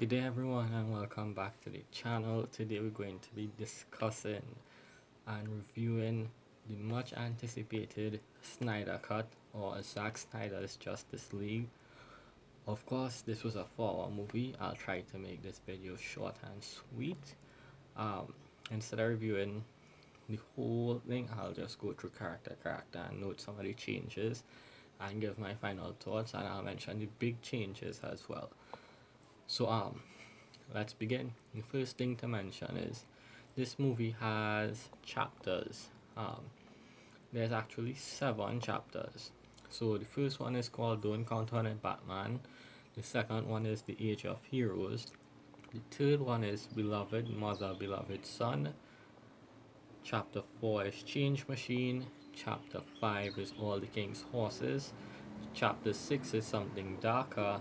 Good day everyone and welcome back to the channel. Today we're going to be discussing and reviewing the much anticipated Snyder Cut or Zack Snyder's Justice League. Of course this was a 4-hour movie. I'll try to make this video short and sweet. Instead of reviewing the whole thing, I'll just go through character and note some of the changes and give my final thoughts, and I'll mention the big changes as well. So let's begin. The first thing to mention is this movie has chapters. There's actually 7 chapters. So the first one is called Don't Count on It Batman. The second one is The Age of Heroes. The third one is Beloved Mother, Beloved Son. Chapter 4 is Change Machine. Chapter 5 is All the King's Horses. Chapter 6 is Something Darker.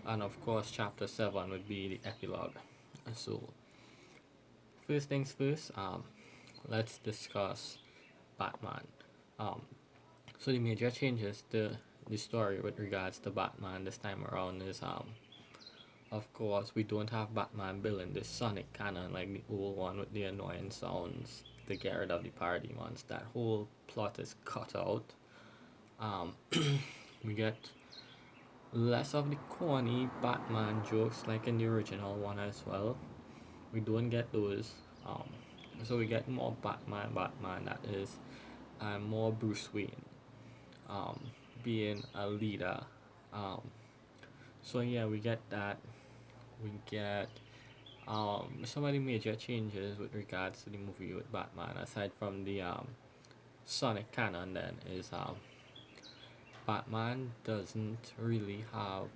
And of course chapter 7 would be the epilogue. So first things first, let's discuss Batman. So the major changes to the story with regards to Batman this time around is of course we don't have Batman building this sonic cannon like the old one with the annoying sounds to get rid of the parody ones. That whole plot is cut out. We get less of the corny Batman jokes like in the original one as well. We don't get those. So we get more Batman that is, and more Bruce Wayne being a leader. So yeah, we get that. We get some of the major changes with regards to the movie with Batman, aside from the sonic cannon, then is Batman doesn't really have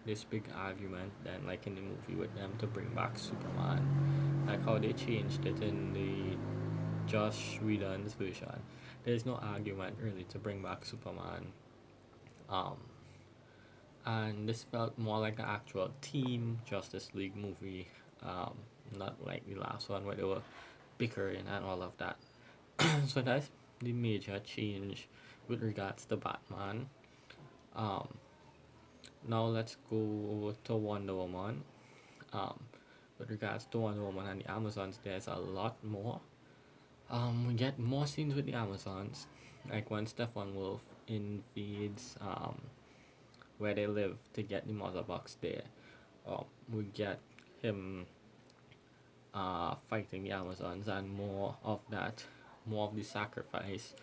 this big argument then like in the movie with them to bring back Superman, like how they changed it in the Josh Whedon's version. There's no argument really to bring back Superman, and this felt more like an actual team Justice League movie, not like the last one where they were bickering and all of that. So that's the major change with regards to Batman. Now let's go to Wonder Woman. With regards to Wonder Woman and the Amazons, there's a lot more. We get more scenes with the Amazons, like when Steppenwolf invades where they live to get the mother box there. We get him fighting the Amazons, and more of that, more of the sacrifice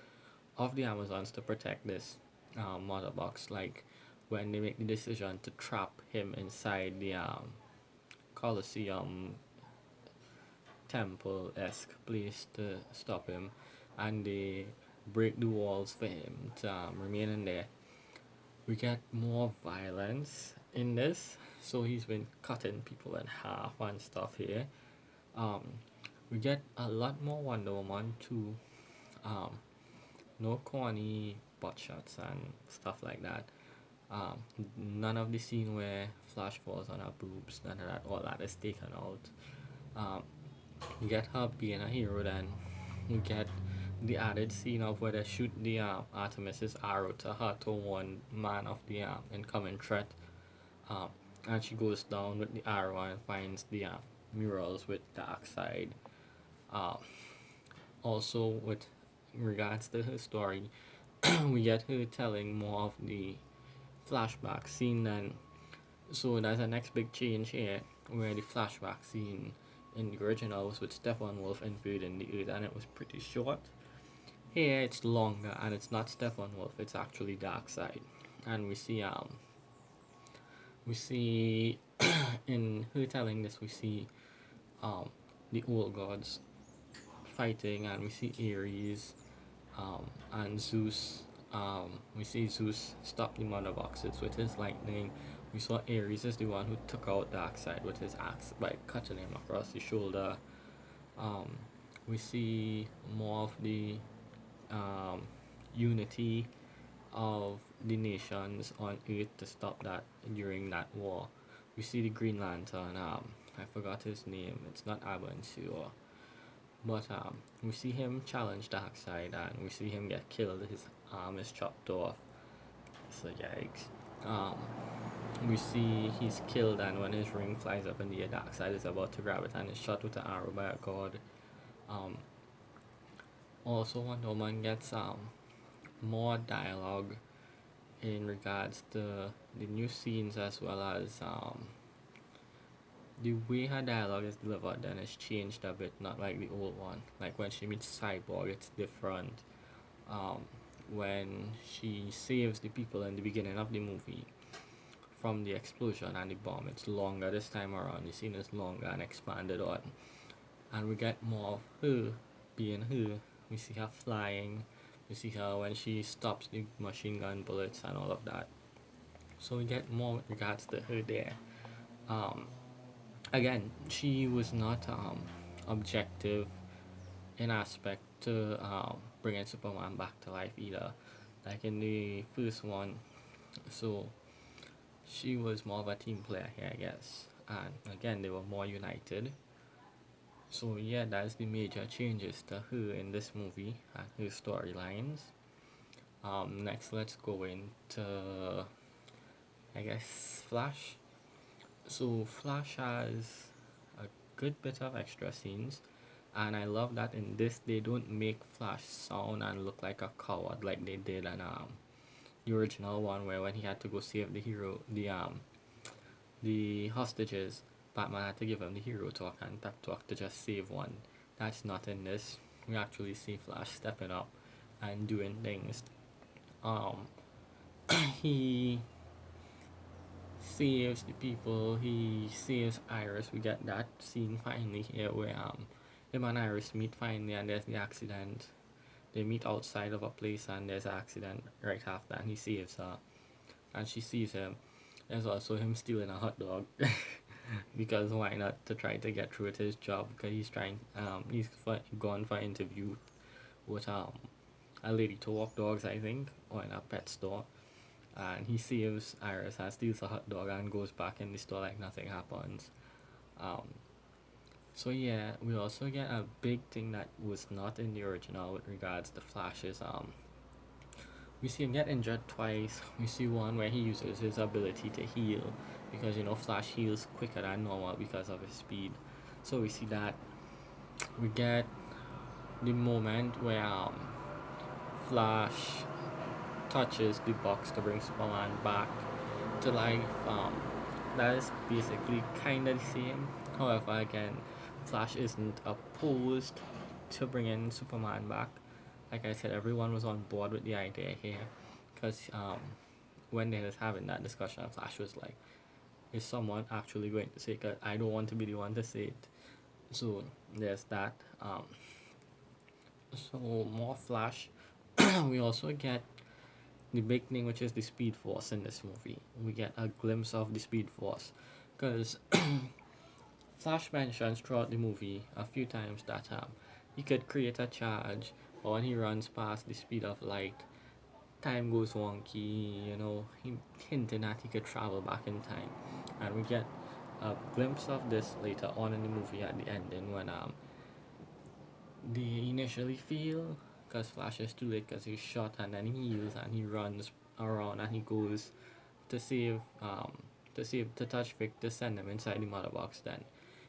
of the Amazons to protect this mother box, like when they make the decision to trap him inside the Colosseum temple-esque place to stop him, and they break the walls for him to remain in there. We get more violence in this, so he's been cutting people in half and stuff here. We get a lot more Wonder Woman too. No corny butt shots and stuff like that. None of the scene where Flash falls on her boobs, none of that, all that is taken out. We get her being a hero, then we get the added scene of where they shoot the Artemis's arrow to her to warn man of the incoming threat, and she goes down with the arrow and finds the murals with Darkseid. Also with regards to her story, we get her telling more of the flashback scene, and so there's a next big change here where the flashback scene in the original was with Steppenwolf invading the Earth and it was pretty short. Here it's longer and it's not Steppenwolf, it's actually Darkseid, and we see in her telling this, we see the old gods fighting, and we see Ares and Zeus. We see Zeus stop the mother boxes with his lightning. We saw Ares is the one who took out Darkseid with his axe by cutting him across the shoulder. We see more of the unity of the nations on Earth to stop that during that war. We see the Green Lantern, I forgot his name, it's not Abensur, but we see him challenge Darkseid and we see him get killed, his arm is chopped off, so yikes. we see he's killed, and when his ring flies up in the air, Darkseid is about to grab it and is shot with an arrow by a god. Um, Also, Wonder Woman gets more dialogue in regards to the new scenes, as well as the way her dialogue is delivered then has changed a bit, not like the old one. Like when she meets Cyborg, it's different. Um, when she saves the people in the beginning of the movie from the explosion and the bomb, it's longer this time around. The scene is longer and expanded on, and we get more of her being her. We see her flying. We see her when she stops the machine gun bullets and all of that. So we get more with regards to her there. Um, Again, she was not objective in aspect to bringing Superman back to life either, like in the first one. So she was more of a team player here, I guess. And again, they were more united. So yeah, that's the major changes to her in this movie and her storylines. Next, let's go into, I guess, Flash. So Flash has a good bit of extra scenes, and I love that in this they don't make Flash sound and look like a coward like they did in the original one, where when he had to go save the hostages, Batman had to give him the hero talk and pep talk to just save one. That's not in this. We actually see Flash stepping up and doing things. Um, he saves the people. He saves Iris. We get that scene finally here where him and Iris meet finally, and there's the accident. They meet outside of a place, and there's an accident right after, and he saves her, and she sees him. There's also him stealing a hot dog. Because why not, to try to get through with his job, because gone for an interview with a lady to walk dogs, I think, or in a pet store, and he saves Iris and steals a hot dog and goes back in the store like nothing happens. Um, so yeah, we also get a big thing that was not in the original with regards to Flash's we see him get injured twice. We see one where he uses his ability to heal, because Flash heals quicker than normal because of his speed. So we see that. We get the moment where Flash touches the box to bring Superman back to life. That is basically kind of the same. However, again, Flash isn't opposed to bringing Superman back. Like I said, everyone was on board with the idea here, because when they was having that discussion, Flash was like, "Is someone actually going to say it? 'Cause I don't want to be the one to say it." So there's that. So more Flash. We also get the big thing, which is the Speed Force in this movie. We get a glimpse of the Speed Force, because Flash mentions throughout the movie a few times that he could create a charge, or when he runs past the speed of light, time goes wonky. He hinting that he could travel back in time, and we get a glimpse of this later on in the movie at the ending, when they initially feel, because Flash is too late because he's shot, and then he heals and he runs around and he goes to save to touch Vic to send him inside the mother box. Then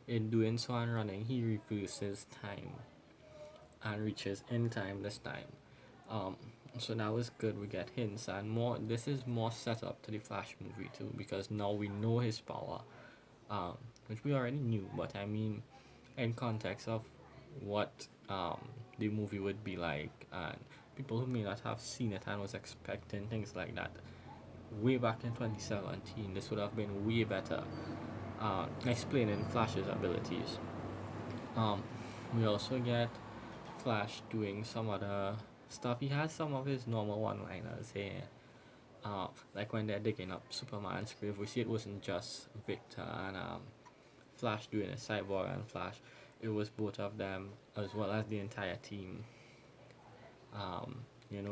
in doing so and running, he reverses time and reaches in time this time. Um, so that was good. We get hints and more. This is more set up to the Flash movie too, because now we know his power, which we already knew. But I mean, in context of what the movie would be like, and people who may not have seen it and was expecting things like that way back in 2017, this would have been way better explaining Flash's abilities. Um, we also get Flash doing some other stuff. He has some of his normal one-liners here. Like when they're digging up Superman's grave, we see it wasn't just Victor and Flash doing it, Cyborg and Flash. It was both of them as well as the entire team.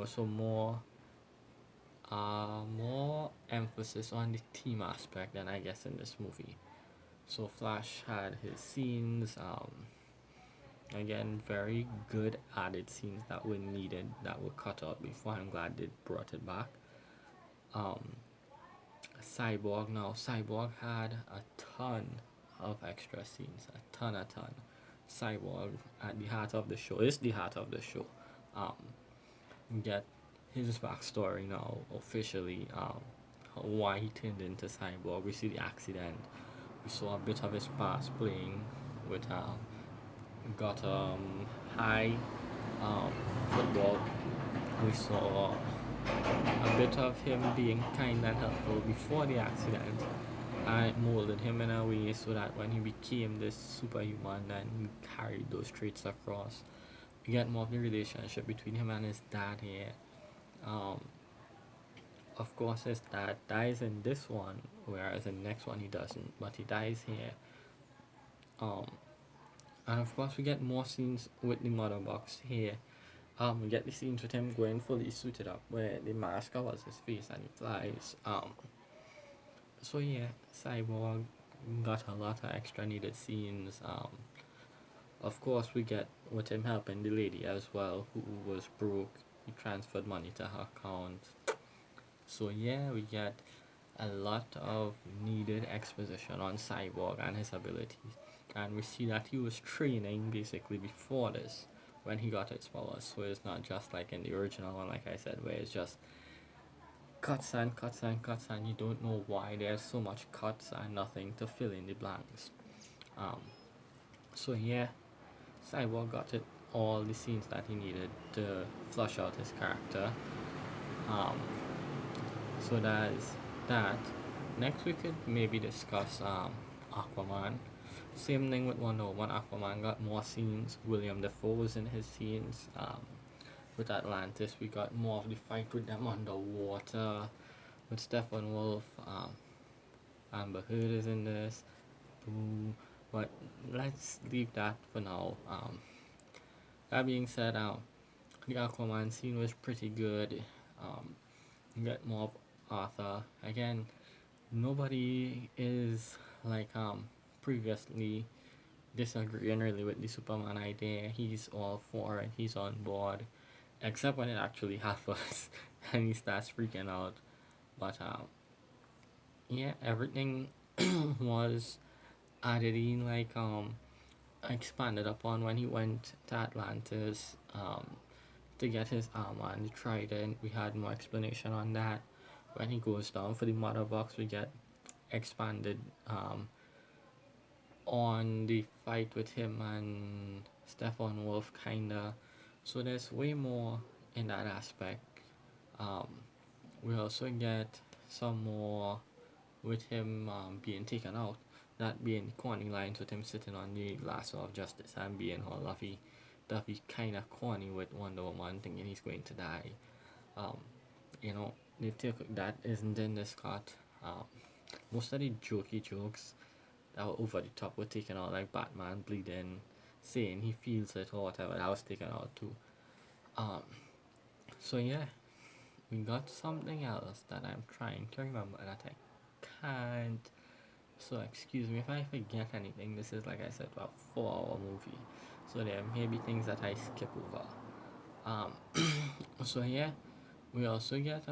So more emphasis on the team aspect than I guess in this movie. So Flash had his scenes. Again, very good added scenes that were needed, that were cut out before. I'm glad they brought it back. Um, Cyborg. Now, Cyborg had a ton of extra scenes, a ton. Cyborg at the heart of the show is the heart of the show. Um, we get his backstory now officially. Why he turned into Cyborg. We see the accident. We saw a bit of his past playing with Gotham High um, football. We saw a bit of him being kind and helpful before the accident. I molded him in a way so that when he became this superhuman, then he carried those traits across. We get more of the relationship between him and his dad here. Um, of course, his dad dies in this one, whereas in the next one he doesn't, but he dies here. Um, and of course, we get more scenes with the mother box here. We get the scenes with him going fully suited up, where the mask covers his face and he flies. So yeah, Cyborg got a lot of extra needed scenes. Of course, we get with him helping the lady as well, who was broke. He transferred money to her account. So yeah, we get a lot of needed exposition on Cyborg and his abilities. And we see that he was training basically before this when he got his powers. So it's not just like in the original one, like I said, where it's just cuts and cuts and cuts, and you don't know why there's so much cuts and nothing to fill in the blanks. Um, so yeah, Cyborg got it all the scenes that he needed to flush out his character. Um, so that's that. Next, we could maybe discuss Aquaman. Same thing with Wonder Woman. Aquaman got more scenes. William Dafoe was in his scenes. With Atlantis, we got more of the fight with them underwater. With Stephen Wolf, Amber Heard is in this. Boo. But let's leave that for now. That being said, the Aquaman scene was pretty good. You get more of Arthur. Again, nobody is like previously disagreeing really with the Superman idea. He's all for it. He's on board, except when it actually happens and he starts freaking out. But yeah, everything was added in, like expanded upon when he went to Atlantis to get his armor and the trident. We had more explanation on that. When he goes down for the mother box, we get expanded on the fight with him and Stefan Wolf, kinda. So there's way more in that aspect. Um, we also get some more with him being taken out. That being corny lines with him sitting on the lasso of justice and being all Duffy kind of corny with Wonder Woman thinking he's going to die. Um, you know, that isn't in this cut. Um, most of the jokey jokes that were over the top were taken out, like Batman bleeding, saying he feels it or whatever. That was taken out too. Um, so yeah, we got something else that I'm trying to remember that I can't. So excuse me if I forget anything. This is, like I said, a 4-hour movie, so there may be things that I skip over. Um, so yeah, we also get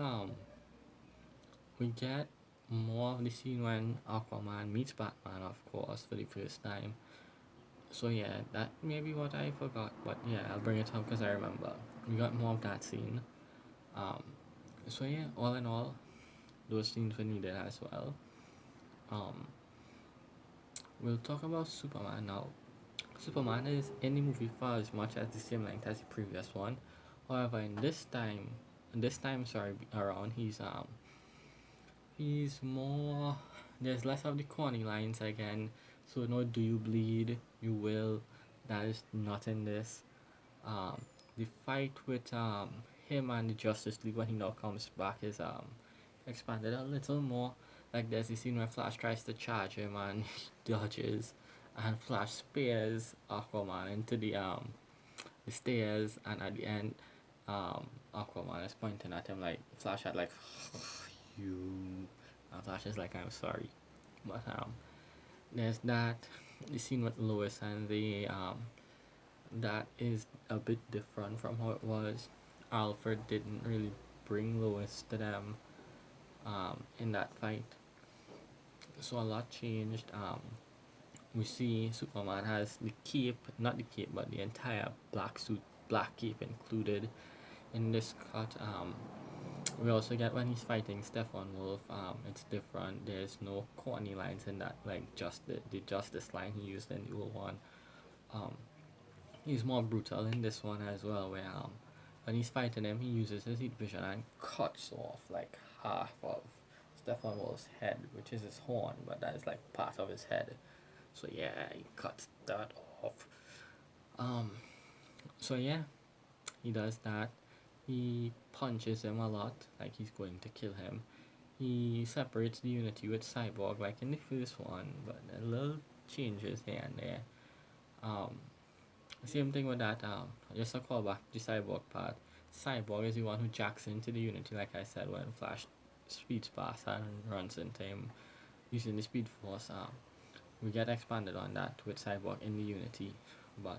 more of the scene when Aquaman meets Batman, of course, for the first time. So yeah, that may be what I forgot, but yeah, I'll bring it up because I remember. We got more of that scene. Um, so yeah, all in all, those scenes were needed as well. We'll talk about Superman now. Superman is in the movie for as much as the same length as the previous one. However, this time around, he's more. There's less of the corny lines again. So no, do you bleed? You will. That is not in this. The fight with him and the Justice League when he now comes back is expanded a little more. Like there's the scene where Flash tries to charge him and he dodges, and Flash spears Aquaman into the stairs, and at the end, Aquaman is pointing at him like Flash had like you, and Flash is like I'm sorry, but there's that the scene with Lois and the that is a bit different from how it was. Alfred didn't really bring Lois to them in that fight. So a lot changed. We see Superman has the cape, not the cape, but the entire black suit, black cape included in this cut. We also get when he's fighting Stephen Wolf. It's different. There's no corny lines in that, like just the justice line he used in the old one. Um, he's more brutal in this one as well, where when he's fighting him, he uses his heat vision and cuts off like half of Stephen Wolf's head, which is his horn, but that is like part of his head. So yeah, he cuts that off. Um, so yeah, he does that. He punches him a lot, like he's going to kill him. He separates the Unity with Cyborg, like in the first one, but a little changes here and there. Um, Same thing with that. Just a callback to Cyborg part. Cyborg is the one who jacks into the Unity, like I said, when Flash speeds past and runs into him using the Speed Force. We get expanded on that with Cyborg in the Unity, but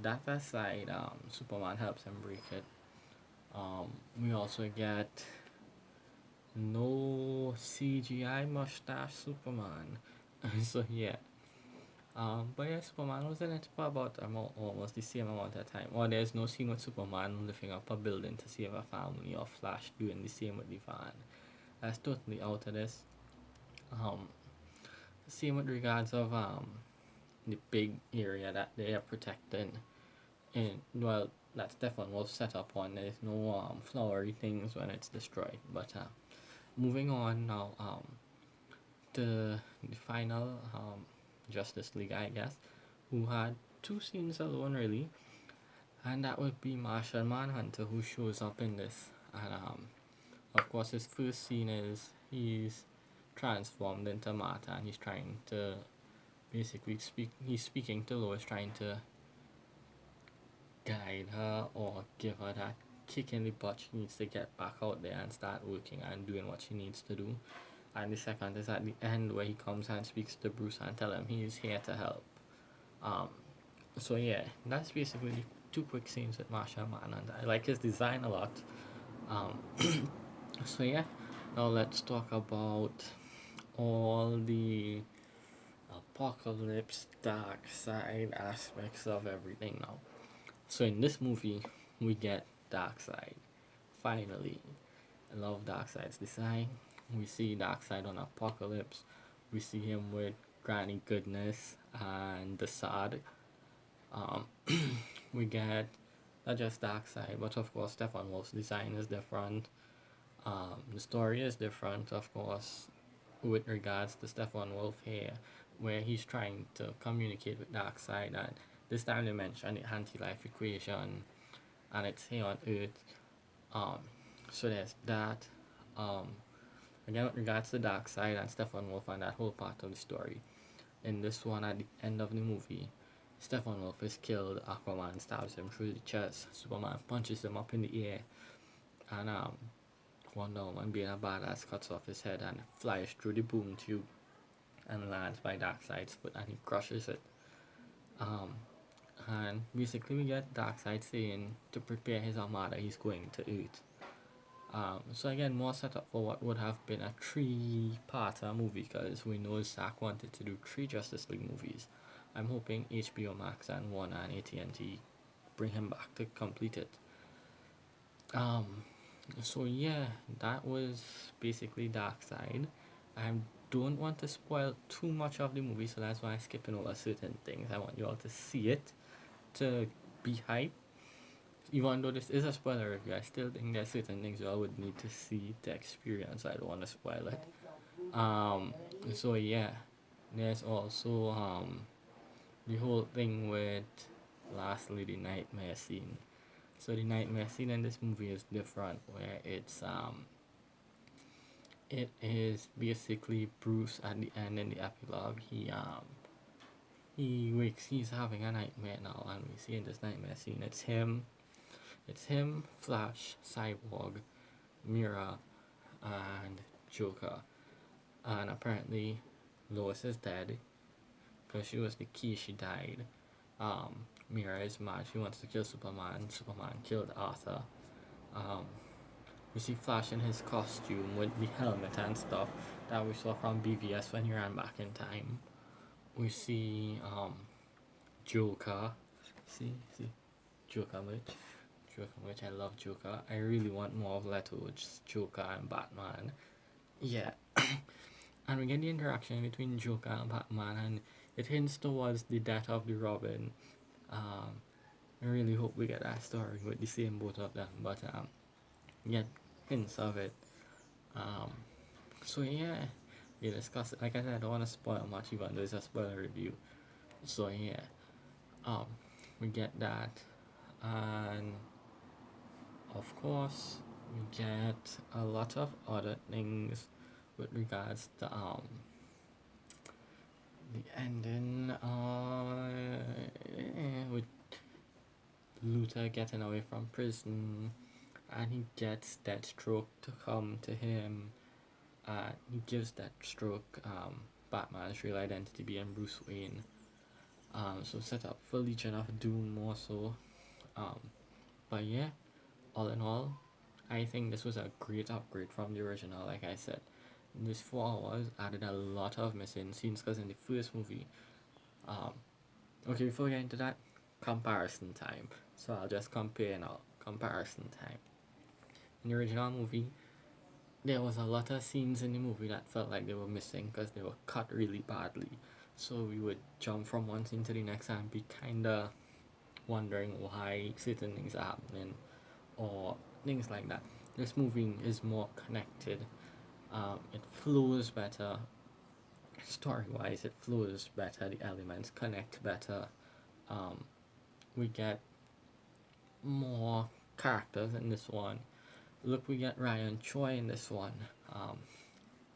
that aside, Superman helps him break it. We also get no CGI mustache Superman. So yeah. But yeah, Superman was in it for about almost the same amount of time. Or there's no scene with Superman lifting up a building to save a family, or Flash doing the same with the van. That's totally out of this. Um, Same with regards of the big area that they are protecting. And well, that's definitely was set up on. There's no flowery things when it's destroyed. But moving on now, to the final Justice League, I guess, who had two scenes alone really, and that would be Martian Manhunter, who shows up in this. And of course, his first scene is he's transformed into Martha, and he's trying to basically speak. He's speaking to Lois, trying to guide her or give her that kick in the butt she needs to get back out there and start working and doing what she needs to do. And the second is at the end where he comes and speaks to Bruce and tell him he's here to help. Um, so yeah, that's basically two quick scenes with Martian Manhunter. I like his design a lot. Um, so yeah, now let's talk about all the apocalypse, dark side aspects of everything now. So in this movie, we get Darkseid. Finally, I love Darkseid's design. We see Darkseid on Apocalypse. We see him with Granny Goodness and the Sword. Um, we get not just Darkseid, but of course Stephen Wolf's design is different. The story is different, of course, with regards to Stephen Wolf here, where he's trying to communicate with Darkseid, and this time they mention the anti-life equation, and it's here on Earth. Um, so there's that. Um, Again, with regards to Darkseid and Stephen Wolf and that whole part of the story, in this one at the end of the movie, Stephen Wolf is killed. Aquaman stabs him through the chest. Superman punches him up in the air, and Wonder Woman, being a badass, cuts off his head and flies through the boom tube and lands by Darkseid's foot, and he crushes it. Um, and basically, we get Darkseid saying to prepare his armada, he's going to Earth. So again, more setup for what would have been a three-parter movie, because we know Zack wanted to do three Justice League movies. I'm hoping HBO Max and Warner and AT&T bring him back to complete it. So yeah, that was basically Darkseid. I don't want to spoil too much of the movie, so that's why I'm skipping over certain things. I want you all to see it to be hyped. Even though this is a spoiler review, I still think there's certain things you all would need to see to experience. I don't want to spoil it. So yeah, there's also the whole thing with lastly the Knightmare Scene. So the Knightmare Scene in this movie is different, where it is basically Bruce at the end in the epilogue. He wakes, he's having a nightmare now, and we see in this Nightmare Scene it's him, Flash, Cyborg, Mira, and Joker. And apparently Lois is dead because she was the key. She died. Mira is mad. She wants to kill Superman. Superman killed Arthur. Um, we see Flash in his costume with the helmet and stuff. that we saw from BVS when he ran back in time. We see Joker. See, Joker merch. Joker merch. I love Joker. I really want more of Leto's Joker and Batman. Yeah, and we get the interaction between Joker and Batman, and it hints towards the death of the Robin. Um, I really hope we get that story with the same both of them, but get hints of it. Um, so yeah, we discuss it. Like I said, I don't want to spoil much, even though it's a spoiler review. So yeah, um, we get that, and of course, we get a lot of other things with regards to the ending. With Luther getting away from prison, and he gets Deathstroke to come to him. He gives Deathstroke Batman's real identity being Bruce Wayne. So set up for Legion of Doom more so. Um, but yeah, all in all, I think this was a great upgrade from the original. Like I said, this 4 hours added a lot of missing scenes because in the first movie, um, okay, before we get into that, comparison time. So I'll just compare now. Comparison time. In the original movie, there was a lot of scenes in the movie that felt like they were missing because they were cut really badly. So we would jump from one scene to the next and be kinda wondering why certain things are happening or things like that. This movie is more connected. It flows better. Story wise, it flows better. The elements connect better. Um, we get more characters in this one. Look, we get Ryan Choi in this one. Um,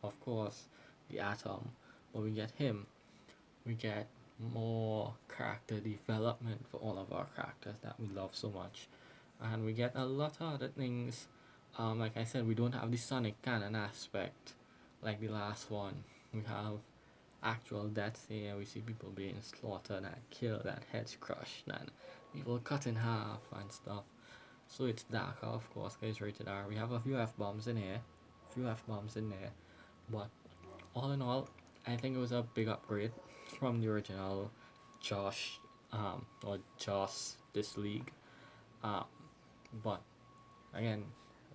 of course, the Atom, but we get him. We get more character development for all of our characters that we love so much, and we get a lot of other things. Like I said, we don't have the Sonic canon aspect like the last one. We have actual deaths here. We see people being slaughtered and killed and heads crushed and people cut in half and stuff. So it's darker, of course, because it's rated R. We have a few F bombs in here, but all in all, I think it was a big upgrade from the original or Joss this league. Um, but again,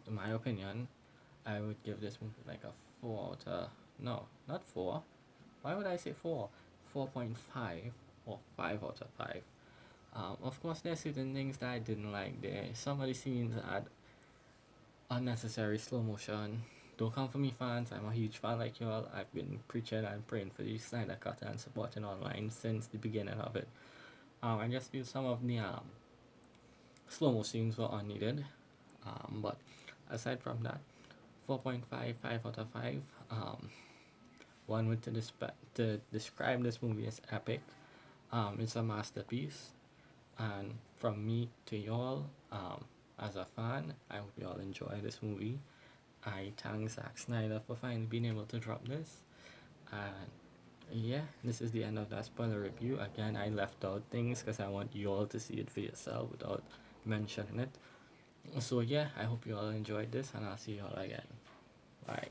in my opinion, I would give this movie like a 4 out of, no, not 4. Why would I say 4? 4.5 or 5 out of 5. Of course, there's certain things that I didn't like there. Some of the scenes had unnecessary slow motion. Don't come for me, fans. I'm a huge fan like you all. I've been preaching and praying for the Snyder Cut and supporting online since the beginning of it. I just feel some of the slow mo scenes were unneeded. But aside from that, 4.5, 5 out of 5. One way to describe this movie as epic. It's a masterpiece. And from me to y'all, as a fan, I hope y'all enjoy this movie. I thank Zack Snyder for finally being able to drop this. And yeah, this is the end of that spoiler review. Again, I left out things because I want you all to see it for yourself without mentioning it. So yeah, I hope you all enjoyed this, and I'll see you all again. Bye.